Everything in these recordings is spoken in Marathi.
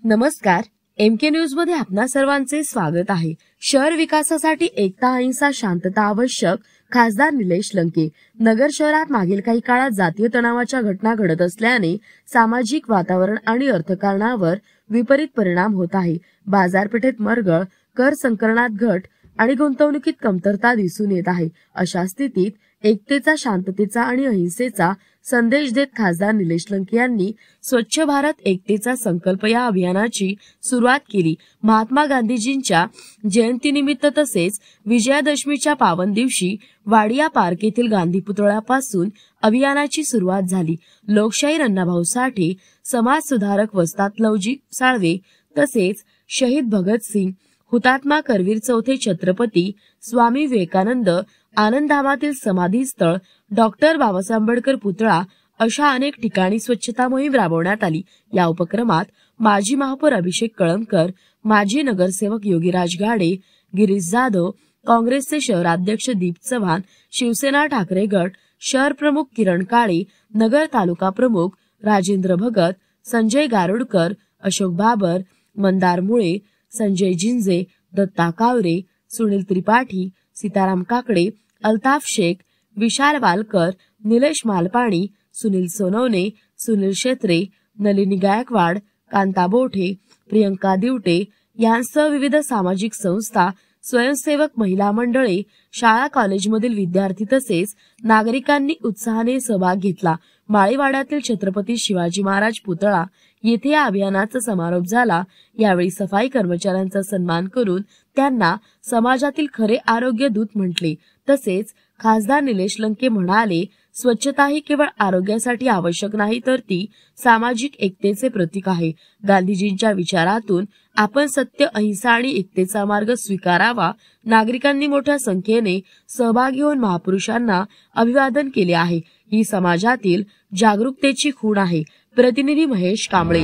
नमस्कार, एमके न्यूज मध्ये आपणा सर्वांचे स्वागत आहे। शहर विकासासाठी एकता, अहिंसा, शांतता आवश्यक। खासदार निलेश लंके। नगर शहरात मागील काही काळात जातीय तणावाच्या घटना घडत असल्याने सामाजिक वातावरण आणि अर्थकारणावर विपरीत परिणाम होत आहे। बाजारपेठेत मरगळ, कर संकलनात घट आणि गुंतवणुकीत कमतरता दिसून येत आहे। अशा स्थितीत एकतेचा, शांततेचा आणि अहिंसेचा संदेश देत खासदार निलेश लंके यांनी स्वच्छ भारत एकतेचा संकल्प या अभियानाची सुरुवात केली। महात्मा गांधीजींच्या जयंतीनिमित्त तसेच विजयादशमीच्या पावन दिवशी वाडिया पार्क येथील गांधी पुतळ्यापासून अभियानाची सुरुवात झाली। लोकशाहीर अण्णाभाऊ साठे, समाज सुधारक वस्ताद लवजी साळवे तसेच शहीद भगतसिंग, हुतात्मा करवीर चौथे छत्रपती स्वामी विवेकानंद, आनंदधामातील समाधी स्थळ, डॉक्टर बाबासाहेब आंबेडकर पुतळा अशा अनेक ठिकाणी स्वच्छता मोहीम राबवण्यात आली। या उपक्रमात माजी महापौर अभिषेक कळमकर, माजी नगरसेवक योगीराज गाडे, गिरीश जाधव, काँग्रेसचे शहराध्यक्ष दीप चव्हाण, शिवसेना ठाकरे गट शहर प्रमुख किरण काळे, नगर तालुका प्रमुख राजेंद्र भगत, संजय गारुडकर, अशोक बाबर, मंदार मुळे, संजय जिंजे, दत्ता कावरे, सुनील त्रिपाठी, सीताराम काकडे, अल्ताफ शेख, विशाल वालकर, निलेश मालपाणी, सुनील सोनवणे, सुनील शेत्रे, नलिनी गायकवाड, कांता बोठे, प्रियंका दिवटे यांसह विविध सामाजिक संस्था, स्वयंसेवक महिला मंडळे, शाळा कॉलेजमधील विद्यार्थी तसेच नागरिकांनी उत्साहाने सहभाग घेतला। माळीवाड्यातील छत्रपती शिवाजी महाराज पुतळा येथे या अभियानाचा समारोप झाला। यावेळी सफाई कर्मचाऱ्यांचा सन्मान करून त्यांना समाजातील खरे आरोग्य दूत म्हटले। तसेच खासदार निलेश लंके म्हणाले, स्वच्छता ही केवळ आरोग्यासाठी आवश्यक नाही तर ती सामाजिक एकतेचे प्रतीक आहे। गांधीजींच्या विचारातून आपण सत्य, अहिंसा आणि एकतेचा मार्ग स्वीकारावा। नागरिकांनी मोठ्या संख्येने सहभागी होऊन महापुरुषांना अभिवादन केले आहे। ही समाजातील जागरूकतेची खूण आहे। प्रतिनिधी महेश कांबळे।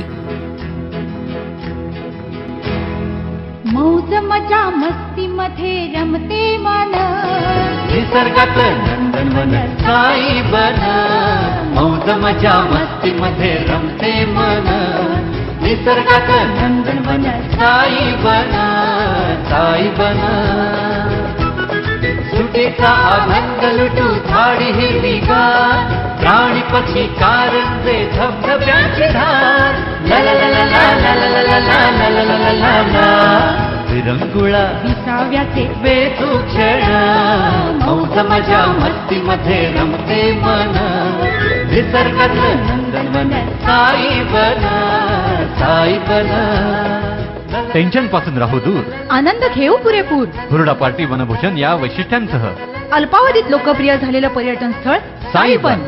मौज मजा मस्ती मध्ये रमते मन, निसर्गात नंदनवन साई बन। मौज मजा मस्ती मध्ये रमते मन, निसर्गात नंदनवन साई बन, साई बन। सुटीचा आनंद लुटू झाडी हिरवीगार, प्राणी पक्षी कारंजे धबधब्याची धार। ला ला ला ला ला ला ला ला ला ला ला ला ला। विरंगुळा विसाव्याचे बेतू क्षण, मौज मजा मस्ती मध्ये रमते मन, निसर्गात नंदनवन साई बन, साई बन। टेन्शन पासून राहू दूर, आनंद घेऊ पुरेपूर। हुरडा पार्टी वनभूषण या वैशिष्ट्यांसह अल्पावधीत लोकप्रिय झालेलं पर्यटन स्थळ साईबन।